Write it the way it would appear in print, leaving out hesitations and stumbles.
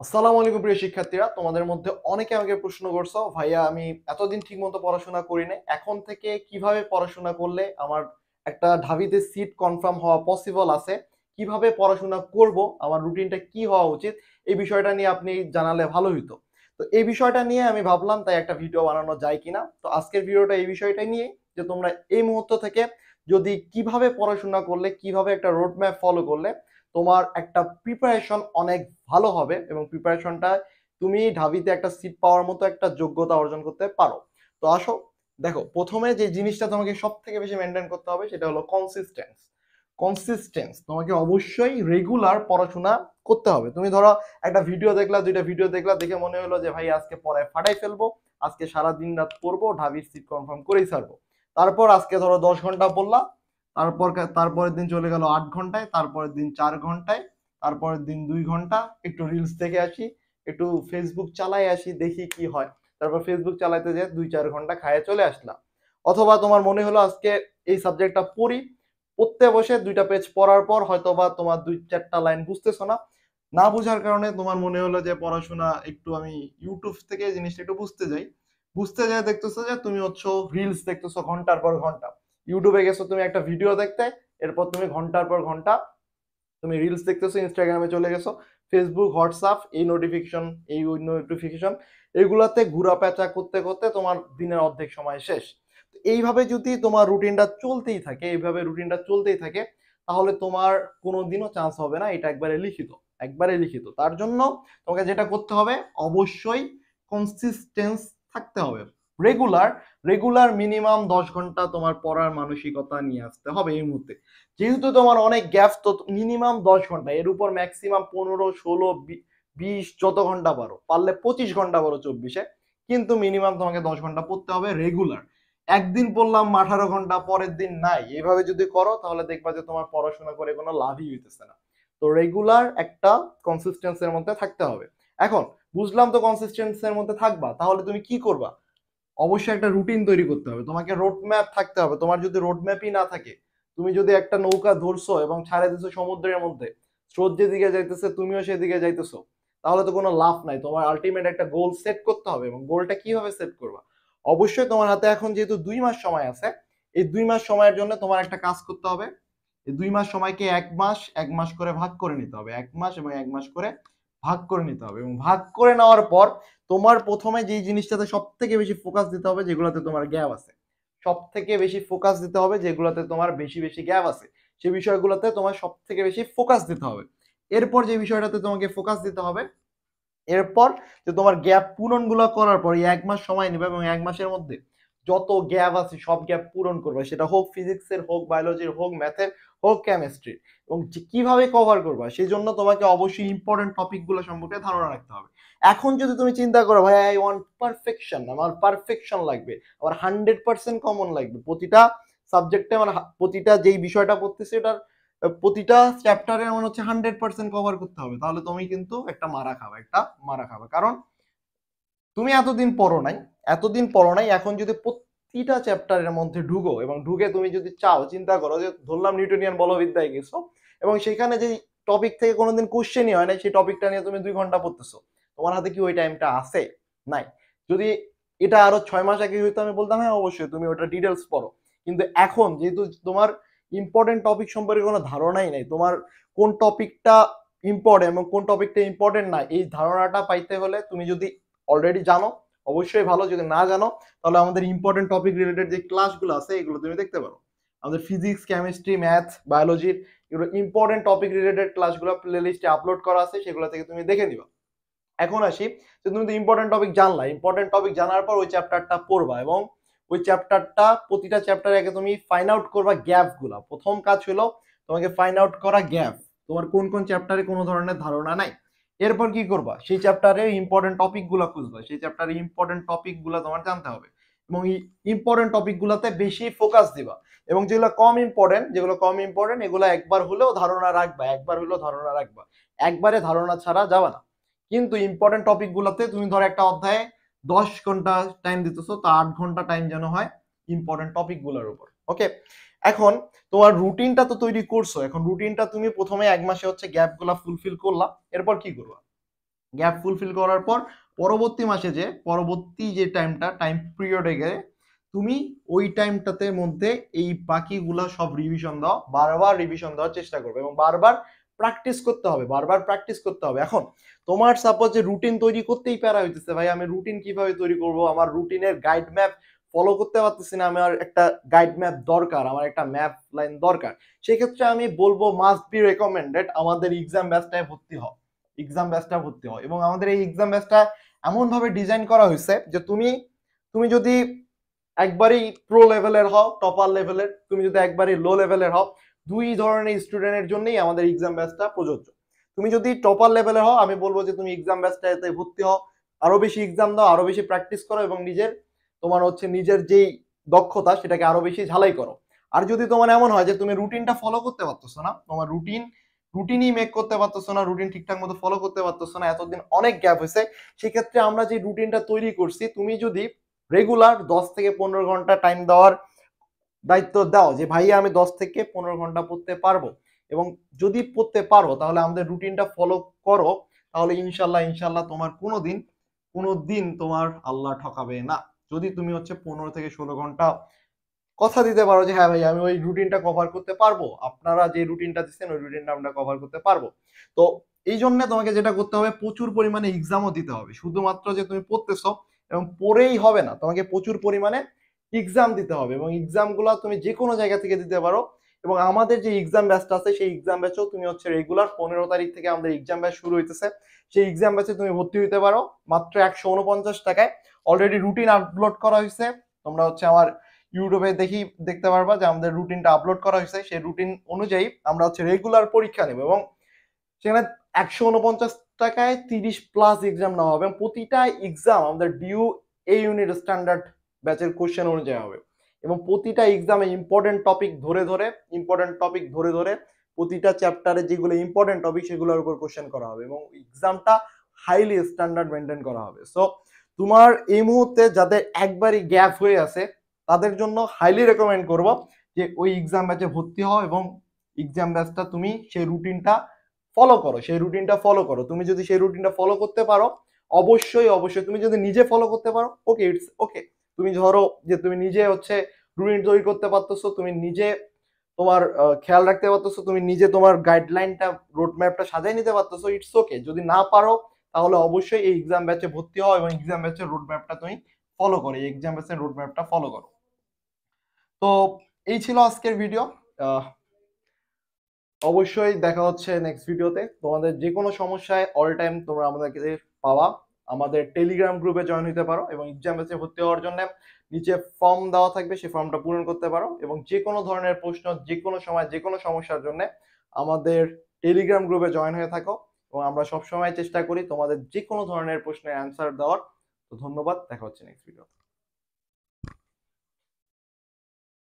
আসসালামু আলাইকুম প্রিয় শিক্ষার্থীরা, তোমাদের মধ্যে অনেকে আমাকে প্রশ্ন করছো, ভাইয়া আমি এতদিন ঠিকমতো পড়াশোনা করি নাই, এখন থেকে কিভাবে পড়াশোনা করলে আমার একটা ঢাবিতে সিট কনফার্ম হওয়া পসিবল আছে, কিভাবে পড়াশোনা করব, আমার রুটিনটা কি হওয়া উচিত, এই বিষয়টা নিয়ে আপনি জানালে ভালো হতো। তো এই বিষয়টা নিয়ে আমি ভাবলাম তাই একটা ভিডিও বানানো যায় কিনা। তো আজকের ভিডিওটা এই বিষয়টাই নিয়ে, যে তোমরা এই মুহূর্ত থেকে যদি কিভাবে পড়াশোনা করলে, কিভাবে একটা রোড ম্যাপ ফলো করলে তোমার একটা প্রিপারেশন অনেক ভালো হবে এবং প্রিপারেশনটা তুমি ঢাবিতে একটা সিট পাওয়ার মতো একটা যোগ্যতা অর্জন করতে পারো। তো আসো, দেখো, প্রথমে যে জিনিসটা তোমাকে সব থেকে বেশি মেনটেন করতে হবে সেটা হলো কনসিস্টেন্স। তোমাকে অবশ্যই রেগুলার পড়াশোনা করতে হবে। তুমি ধরো একটা ভিডিও দেখলা, দুইটা ভিডিও দেখলা, দেখে মনে হলো যে ভাই আজকে পড়ায় ফাটাই ফেলবো, আজকে সারা দিন রাত পড়বো, ঢাবির সিট কনফার্ম করেই ছাড়বো। তারপর আজকে ধরো 10 ঘন্টা পড়লা, তারপর তারপরের দিন চলে গেল 8 ঘন্টায়, তারপরের দিন 4 ঘন্টায়, তারপরের দিন 2 ঘন্টা, একটু রিলস দেখে আসি, একটু ফেসবুক চালাই আসি, দেখি কি হয়। তারপর ফেসবুক চালাইতে যেয়ে 2-4 ঘন্টা খায় চলে আসলাম। অথবা তোমার মনে হলো আজকে এই সাবজেক্টটা পড়ি, পড়তে বসে 2টা পেজ পড়ার পর হয়তো বা তোমার 2-4টা লাইন বুঝতেছো না, না বোঝার কারণে তোমার মনে হলো যে পড়াশোনা একটু আমি ইউটিউব থেকে জিনিসটা একটু বুঝতে যাই দেখতেছো যে তুমি হচ্ছে রিলস দেখতেছো ঘন্টার পর ঘন্টা। ইউটিউবে গেছো তুমি একটা ভিডিও দেখতে, এরপর তুমি ঘন্টার পর ঘন্টা তুমি রিলস দেখতেছো, ইনস্টাগ্রামে চলে গেছো, ফেসবুক, হোয়াটসঅ্যাপ, এই নোটিফিকেশন এগুলাতে ঘোরা পেঁচা করতে করতে তোমার দিনের অর্ধেক সময় শেষ। তো এইভাবে যদি তোমার রুটিনটা চলতেই থাকে তাহলে তোমার কোনোদিনও চান্স হবে না। এটা একবারে লিখিত। তার জন্য তোমাকে যেটা করতে হবে, অবশ্যই কনসিস্টেন্স থাকতে হবে। রেগুলার রেগুলার মিনিমাম 10 ঘন্টা তোমার পড়ার মানসিকতা নিয়ে আসতে হবে এই মুহূর্তে। যেহেতু তোমার অনেক গ্যাপ, তো মিনিমাম 10 ঘন্টা, এর উপর ম্যাক্সিমাম 15, 16, 20, যত ঘন্টা পারো, পারলে 25 ঘন্টা পারো 24-এ, কিন্তু মিনিমাম তোমাকে 10 ঘন্টা পড়তে হবে রেগুলার। একদিন পড়লাম 18 ঘন্টা, পরের দিন নাই, এভাবে যদি করো তাহলে দেখবা যে তোমার পড়াশোনা করে কোনো লাভই হইতেছে না। তো রেগুলার একটা কনসিস্টেন্সির মধ্যে থাকতে হবে। এখন বুঝলাম তো কনসিস্টেন্সির মধ্যে থাকবা, তাহলে তুমি কি করবা? অবশ্যই একটা রুটিন তৈরি করতে হবে, তোমাকে রোড ম্যাপ থাকতে হবে। তোমার যদি রোড ম্যাপই না থাকে, তুমি যদি একটা নৌকা ধরছো এবং ছাড়ে দিছো সমুদ্রের মধ্যে, স্রোত যেদিকে যাইতেছে তুমিও সেদিকে যাইতেছো, তাহলে তো কোনো লাভ নাই। তোমার আলটিমেট একটা গোল সেট করতে হবে, এবং গোলটা কিভাবে সেট করবা? অবশ্যই তোমার হাতে এখন যেহেতু 2 মাস সময় আছে, এই 2 মাস সময়ের জন্য তোমার একটা কাজ করতে হবে। এই 2 মাস সময়কে 1 মাস 1 মাস করে ভাগ করে নিতে হবে, 1 মাস এবং 1 মাস করে ভাগ করে নিতে হবে, এবং ভাগ করে নেওয়ার পর তোমার প্রথমে যেই জিনিসটাতে সব থেকে বেশি ফোকাস দিতে হবে, যেগুলোতে তোমার গ্যাপ আছে, সব থেকে বেশি ফোকাস দিতে হবে যেগুলোতে তোমার বেশি বেশি গ্যাপ আছে, সেই বিষয়গুলোতে তোমার সব থেকে বেশি ফোকাস দিতে হবে। এরপর যে বিষয়টাতে তোমাকে ফোকাস দিতে হবে, এরপর যে তোমার গ্যাপ পূরণগুলো করার পর 1 মাস সময় নেবে, এবং 1 মাসের মধ্যে যত গ্যাপ আছে সব গ্যাপ পূরণ করবে, সেটা হোক ফিজিক্সের, হোক বায়োলজির, হোক ম্যাথের, হোক কেমিস্ট্রির। এবং কিভাবে কভার করবা সেই জন্য তোমাকে অবশ্যই ইম্পর্টেন্ট টপিকগুলো সম্পর্কে ধারণা রাখতে হবে। এখন যদি তুমি চিন্তা করো ভাই আই ওয়ান্ট পারফেকশন, আমার পারফেকশন লাগবে, আমার 100% কমন লাগবে প্রতিটা সাবজেক্টে, আমার প্রতিটা যেই বিষয়টা পড়তেছে এটার প্রতিটা চ্যাপ্টারে আমার হচ্ছে 100% কভার করতে হবে, তাহলে তুমি কিন্তু একটা মারা খাবে। কারণ তুমি এতদিন পড়ো নাই, এখন যদি প্রতিটা চ্যাপ্টারের মধ্যে ঢুকো এবং ঢুকে তুমি যদি চাও, চিন্তা করো যে ধরলাম নিউটনিয়ান বলবিদ্যায় গেছো এবং সেখানে যে টপিক থেকে কোনোদিন কোশ্চেনই হয় না, সেই টপিকটা নিয়ে তুমি 2 ঘন্টা পড়তেছো, তোমার হাতে কি ওই টাইমটা আছে? নাই। যদি এটা আরো 6 মাস আগে হইতো আমি বলতাম হ্যাঁ অবশ্যই তুমি ওটা ডিটেলস পড়ো, কিন্তু এখন যেহেতু তোমার ইম্পর্টেন্ট টপিক সম্পর্কে কোনো ধারণাই নাই, তোমার কোন টপিকটা ইম্পর্টেন্ট এবং কোন টপিকটা ইম্পর্টেন্ট না, এই ধারণাটা পাইতে হলে তুমি যদি অলরেডি জানো অবশ্যই ভালো, যদি না জানো তাহলে আমাদের ইম্পর্টেন্ট টপিক রিলেটেড যে ক্লাসগুলো আছে এগুলো তুমি দেখতে পারো। আমাদের ফিজিক্স, কেমিস্ট্রি, ম্যাথ, বায়োলজির এগুলো ইম্পর্টেন্ট টপিক রিলেটেড ক্লাসগুলো প্লে লিস্টে আপলোড করা আছে, সেগুলো থেকে তুমি দেখে নিবা। এখন আসি, যে তুমি তো ইম্পর্টেন্ট টপিক জানলা, ইম্পর্টেন্ট টপিক জানার পর ওই চ্যাপ্টারটা পড়বা, এবং ওই চ্যাপ্টারটা প্রতিটা চ্যাপ্টারে আগে তুমি ফাইন্ড আউট করবা গ্যাপ গুলা। প্রথম কাজ হলো তোমাকে ফাইন্ড আউট করা গ্যাপ, তোমার কোন কোন চ্যাপ্টারে কোনো ধরনের ধারণা নাই। এরপর কি করবা, সেই চ্যাপ্টারে ইম্পর্টেন্ট টপিক গুলা খুঁজবা, সেই চ্যাপ্টারে ইম্পর্টেন্ট টপিক গুলা তোমার জানতে হবে, এবং এই ইম্পর্টেন্ট টপিক গুলাতে বেশি ফোকাস দিবা। এবং যেগুলো কম ইম্পর্টেন্ট এগুলো একবার হলেও ধারণা রাখবা। একবারে ধারণা ছাড়া যাবে না। কিন্তু ইম্পর্টেন্ট টপিক গুলাতে তুমি ধরো একটা অধ্যায়ে 10 ঘন্টা টাইম দিতেছো, তা 8 ঘন্টা টাইম যেন হয় ইম্পর্টেন্ট টপিক গুলোর উপর। ওকে, এখন তোমার রুটিনটা তো তৈরি করছো, এখন রুটিনটা তুমি প্রথমে 1 মাসে হচ্ছে গ্যাপ গুলা ফুলফিল করলা, এরপর কি করবা? গ্যাপ ফুলফিল করার পর পরবর্তী মাসে যে পরবর্তী যে টাইম পিরিয়ডে গেলে তুমি ওই টাইমটাতে মধ্যে এই বাকিগুলা সব রিভিশন দাও, বারবার রিভিশন দেওয়ার চেষ্টা করবে এবং বারবার প্র্যাকটিস করতে হবে, বারবার প্র্যাকটিস করতে হবে। এখন তোমার সাপোজ যে রুটিন তৈরি করতেই প্যারা হইতেছে, ভাই আমি রুটিন কিভাবে তৈরি করব, আমার রুটিনের গাইড ম্যাপ ফলো করতে পারতেছি না, আমার একটা গাইড ম্যাপ দরকার, আমার একটা ম্যাপ লাইন দরকার। সেক্ষেত্রে আমি বলবো মাস্ট বি রেকমেন্ডেড আমাদের এক্সাম ব্যাচটায় ভর্তি হও, এক্সাম ব্যাচটা ভর্তি হও। এবং আমাদের এই এক্সাম ব্যাচটা এমন ভাবে ডিজাইন করা হয়েছে যে তুমি তুমি যদি একবারই প্রো লেভেলের হও, টপার লেভেলের, তুমি যদি একবারই লো লেভেলের হও, দুই ধরনের স্টুডেন্টের জন্যই আমাদের এক্সাম ব্যাচটা প্রযোজ্য। তুমি যদি টপার লেভেলের হও, আমি বলবো যে তুমি এক্সাম ব্যাচটাতে ভর্তি হও, আরো বেশি এক্সাম দাও, আরো বেশি প্র্যাকটিস করো এবং তোমার নিজের যেই দক্ষতা সেটাকে আরো বেশি ঝালাই করো। আর যদি তোমার এমন হয় যে তুমি রুটিনটা ফলো করতে পারতেছো না, তোমার রুটিনই মেক করতে পারতেছো না, রুটিন ঠিকঠাক মতো ফলো করতে পারতেছো না, এতদিন অনেক গ্যাপ হয়েছে, সেক্ষেত্রে আমরা যে রুটিনটা তৈরি করছি, তুমি যদি রেগুলার 10 থেকে 15 ঘন্টা টাইম দেওয়ার দায়িত্ব দাও যে ভাই আমি 10 থেকে 15 ঘন্টা পড়তে পারবো, এবং যদি পড়তে পারো তাহলে আমাদের রুটিনটা ফলো করো, তাহলে ইনশাল্লাহ ইনশাল্লাহ তোমার কোনোদিন তোমার আল্লাহ ঠকাবে না। যদি তুমি 15 থেকে 16 ঘন্টা কথা দিতে পারো যে হ্যাঁ ভাই আমি ওই রুটিনটা কভার করতে পারবো, আপনারা যে রুটিনটা দিচ্ছেন ওই রুটিনটা আমরা কভার করতে পারবো। তো এই জন্য তোমাকে যেটা করতে হবে, প্রচুর পরিমাণে এক্সামও দিতে হবে। শুধুমাত্র যে তুমি পড়তেছো এবং পড়েই হবে না, তোমাকে প্রচুর পরিমাণে এক্সাম দিতে হবে এবং এক্সামগুলো তুমি যে কোনো জায়গা থেকে দিতে পারো। এবং আমাদের যে এক্সাম ব্যাচটা আছে সেই এক্সাম ব্যাচেও তুমি রেগুলার 15 তারিখ থেকে আমাদের এক্সাম ব্যাচ শুরু হইতেছে, সেই এক্সাম ব্যাচে তুমি ভর্তি হইতে পারো মাত্র 149 টাকায়। অলরেডি রুটিন আপলোড করা হয়েছে, তোমরা আমার ইউটিউবে দেখতে পারবা যে আমাদের রুটিনটা আপলোড করা হয়েছে। সেই রুটিন অনুযায়ী আমরা রেগুলার পরীক্ষা নেব এবং সেখানে 149 টাকায় 30+ এক্সাম নেওয়া হবে এবং প্রতিটা এক্সাম আমাদের ডিউ এই ইউনিট স্ট্যান্ডার্ড ব্যাচের কোশ্চেন অনুযায়ী হবে এবং প্রতিটা এক্সামে ইম্পর্টেন্ট টপিক ধরে ধরে প্রতিটা চ্যাপ্টারে যেগুলো ইম্পর্টেন্ট টপিক সেগুলোর উপর কোশ্চেন করা হবে এবং এক্সামটা হাইলি স্ট্যান্ডার্ড মেনটেন করা হবে। সো তোমার এই মুহূর্তে যাদের একবারই গ্যাপ হয়ে আছে তাদের জন্য হাইলি রেকমেন্ড করব যে ওই এক্সাম ব্যাচে ভর্তি হও এবং এক্সাম ব্যাচটা তুমি সেই রুটিনটা ফলো করো। তুমি যদি সেই রুটিনটা ফলো করতে পারো, অবশ্যই অবশ্যই তুমি যদি নিজে ফলো করতে পারো, ওকে ইটস ওকে। তুমি ধরো যে তুমি নিজে রুটিন তৈরি করতে পারতেছো, তুমি নিজে তোমার খেয়াল রাখতে পারতেছো, তুমি নিজে তোমার গাইডলাইনটা রোড ম্যাপটা সাজিয়ে নিতে পারতেছো, ইটস ওকে। যদি না পারো তাহলে অবশ্যই এই এক্সাম ব্যাচে ভর্তি হও এবং এক্সাম ব্যাচের রোড ম্যাপটা তুমি ফলো করো, এই এক্সাম ব্যাচের রোড ম্যাপটা ফলো করো। তো এই ছিল আজকের ভিডিও। অবশ্যই দেখা হচ্ছে নেক্সট ভিডিওতে। তোমাদের যে কোনো সমস্যায় অল টাইম তোমরা আমাদেরকে পাওয়া, আমাদের টেলিগ্রাম গ্রুপে জয়েন হতে পারো এবং এক্সাম ব্যাচে ভর্তি হওয়ার জন্য নিচে ফর্ম দেওয়া থাকবে, সেই ফর্মটা পূরণ করতে পারো এবং যে কোনো ধরনের প্রশ্ন যে কোনো সময় যে কোনো সমস্যার জন্য আমাদের টেলিগ্রাম গ্রুপে জয়েন হয়ে থাকো এবং আমরা সবসময় চেষ্টা করি তোমাদের যে কোনো ধরনের প্রশ্নের অ্যান্সার দেওয়ার। তো ধন্যবাদ, দেখা হচ্ছে নেক্সট ভিডিও।